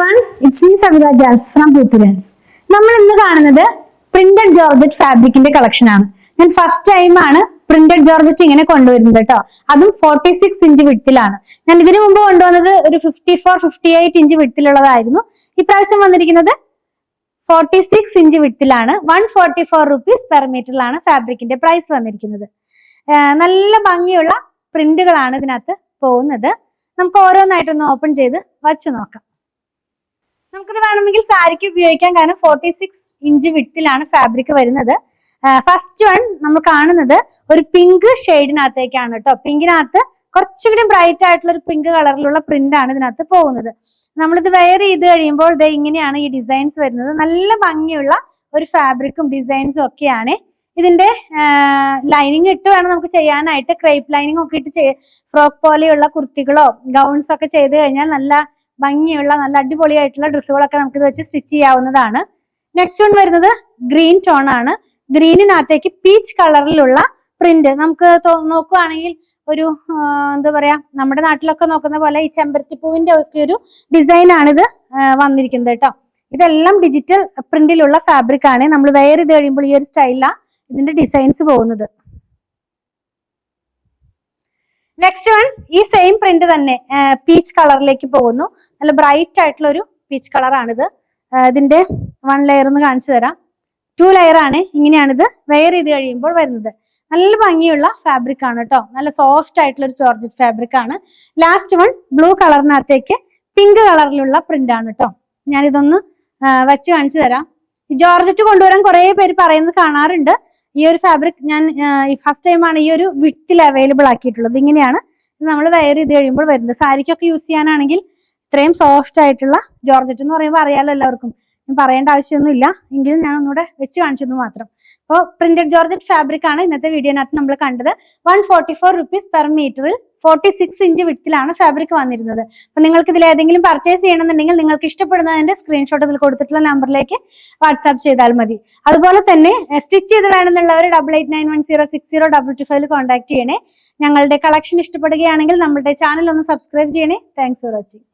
everyone, it's me Savita Jazz from Poothilens. നമ്മൾ ഇന്ന് കാണുന്നത് പ്രിന്റഡ് ജോർജറ്റ് ഫാബ്രിക്കിന്റെ കളക്ഷൻ ആണ്. ഞാൻ ഫസ്റ്റ് ടൈം ആണ് പ്രിന്റഡ് ജോർജറ്റ് ഇങ്ങനെ കൊണ്ടുവരുന്നത് കേട്ടോ. അതും 46 ഇഞ്ച് വിഡ്ത്തിലാണ്. ഞാൻ ഇതിനു മുമ്പ് കൊണ്ടുവന്നത് ഒരു 54-58 ഇഞ്ച് വിഡ്ത്തിലുള്ളതായിരുന്നു. ഇപ്രാവശ്യം വന്നിരിക്കുന്നത് 46 ഇഞ്ച് വിഡ്ത്തിലാണ്. 144 rupees പെർ മീറ്ററിലാണ് ഫാബ്രിക്കിന്റെ പ്രൈസ് വന്നിരിക്കുന്നത്. നല്ല ഭംഗിയുള്ള പ്രിന്റുകളാണ് ഇതിനകത്ത് പോകുന്നത്. നമുക്ക് ഓരോന്നായിട്ടൊന്ന് ഓപ്പൺ ചെയ്ത് വച്ചു നോക്കാം. നമുക്കിത് വേണമെങ്കിൽ സാരിക്ക് ഉപയോഗിക്കാൻ, കാരണം 46 ഇഞ്ച് വിഡ്ത്തിലാണ് ഫാബ്രിക് വരുന്നത്. ഫസ്റ്റ് വൺ നമ്മൾ കാണുന്നത് ഒരു പിങ്ക് ഷെയ്ഡിനകത്തേക്കാണ് കേട്ടോ. പിങ്കിനകത്ത് കുറച്ചുകൂടി ബ്രൈറ്റ് ആയിട്ടുള്ള ഒരു പിങ്ക് കളറിലുള്ള പ്രിന്റ് ആണ് ഇതിനകത്ത് പോകുന്നത്. നമ്മളിത് വെയർ ചെയ്ത് കഴിയുമ്പോൾ ഇത് ഇങ്ങനെയാണ് ഈ ഡിസൈൻസ് വരുന്നത്. നല്ല ഭംഗിയുള്ള ഒരു ഫാബ്രിക്കും ഡിസൈൻസും ഒക്കെയാണ്. ഇതിന്റെ ലൈനിങ് ഇട്ട് വേണം നമുക്ക് ചെയ്യാനായിട്ട്. ക്രേപ്പ് ലൈനിങ് ഒക്കെ ഇട്ട് ഫ്രോക്ക് പോലെയുള്ള കുർത്തികളോ ഗൗൺസ് ഒക്കെ ചെയ്ത് കഴിഞ്ഞാൽ നല്ല ഭംഗിയുള്ള നല്ല അടിപൊളിയായിട്ടുള്ള ഡ്രസ്സുകളൊക്കെ നമുക്ക് ഇത് വെച്ച് സ്റ്റിച്ച് ചെയ്യാവുന്നതാണ്. നെക്സ്റ്റ് വൺ വരുന്നത് ഗ്രീൻ ടോൺ ആണ്. ഗ്രീനിനകത്തേക്ക് പീച്ച് കളറിലുള്ള പ്രിന്റ് നമുക്ക് നോക്കുകയാണെങ്കിൽ ഒരു എന്താ പറയാ, നമ്മുടെ നാട്ടിലൊക്കെ നോക്കുന്ന പോലെ ഈ ചെമ്പരത്തിപ്പൂവിന്റെ ഒക്കെ ഒരു ഡിസൈൻ ആണിത് വന്നിരിക്കുന്നത് കേട്ടോ. ഇതെല്ലാം ഡിജിറ്റൽ പ്രിന്റിലുള്ള ഫാബ്രിക് ആണ്. നമ്മൾ വെയർ ചെയ്ത് കഴിയുമ്പോൾ ഈ ഒരു സ്റ്റൈലിലാണ് ഇതിന്റെ ഡിസൈൻസ് പോകുന്നത്. നെക്സ്റ്റ് വൺ ഈ സെയിം പ്രിന്റ് തന്നെ പീച്ച് കളറിലേക്ക് പോകുന്നു. നല്ല ബ്രൈറ്റ് ആയിട്ടുള്ള ഒരു പീച്ച് കളറാണിത്. ഇതിന്റെ 1 ലെയർ എന്ന് കാണിച്ചു തരാം. 2 ലെയർ ആണ്. ഇങ്ങനെയാണിത് വെയർ ചെയ്ത് കഴിയുമ്പോൾ വരുന്നത്. നല്ല ഭംഗിയുള്ള ഫാബ്രിക് ആണ് കേട്ടോ. നല്ല സോഫ്റ്റ് ആയിട്ടുള്ള ഒരു ജോർജറ്റ് ഫാബ്രിക് ആണ്. ലാസ്റ്റ് വൺ ബ്ലൂ കളറിനകത്തേക്ക് പിങ്ക് കളറിലുള്ള പ്രിന്റ് ആണ് കേട്ടോ. ഞാനിതൊന്ന് വെച്ച് കാണിച്ചു തരാം. ജോർജറ്റ് കൊണ്ടുവരാൻ കുറെ പേര് പറയുന്നത് കാണാറുണ്ട്. ഈ ഒരു ഫാബ്രിക് ഞാൻ ഫസ്റ്റ് ടൈം ആണ് ഈ ഒരു വിഡ്ത്തിൽ അവൈലബിൾ ആക്കിയിട്ടുള്ളത്. ഇങ്ങനെയാണ് നമ്മൾ വെയർ ചെയ്ത് കഴിയുമ്പോൾ വരുന്നത്. സാരിക്കൊക്കെ യൂസ് ചെയ്യാനാണെങ്കിൽ ഇത്രയും സോഫ്റ്റ് ആയിട്ടുള്ള ജോർജറ്റ് എന്ന് പറയുമ്പോൾ അറിയാലോ എല്ലാവർക്കും, ഞാൻ പറയേണ്ട ആവശ്യമൊന്നുമില്ല. എങ്കിലും ഞാൻ ഒന്നുകൂടെ വെച്ച് കാണിച്ചെന്ന് മാത്രം. അപ്പോൾ പ്രിന്റഡ് ജോർജറ്റ് ഫാബ്രിക് ആണ് ഇന്നത്തെ വീഡിയോനകത്ത് നമ്മൾ കണ്ടത്. 144 rupees പെർ മീറ്ററിൽ 46 ഇഞ്ച് വിഡ്ത്തിലാണ് ഫാബ്രിക് വന്നിരുന്നത്. അപ്പൊ നിങ്ങൾക്ക് ഇതിൽ ഏതെങ്കിലും പർച്ചേസ് ചെയ്യണമെന്നുണ്ടെങ്കിൽ നിങ്ങൾക്ക് ഇഷ്ടപ്പെടുന്നതിന്റെ സ്ക്രീൻഷോട്ട് ഇതിൽ കൊടുത്തിട്ടുള്ള നമ്പറിലേക്ക് വാട്സാപ്പ് ചെയ്താൽ മതി. അതുപോലെ തന്നെ സ്റ്റിച്ച് ചെയ്ത് വേണമെന്നുള്ളവർ 8891060225 കോൺടാക്ട് ചെയ്യണേ. ഞങ്ങളുടെ കളക്ഷൻ ഇഷ്ടപ്പെടുകയാണെങ്കിൽ നമ്മുടെ ചാനൽ ഒന്ന് സബ്സ്ക്രൈബ് ചെയ്യണേ. Thanks for watching.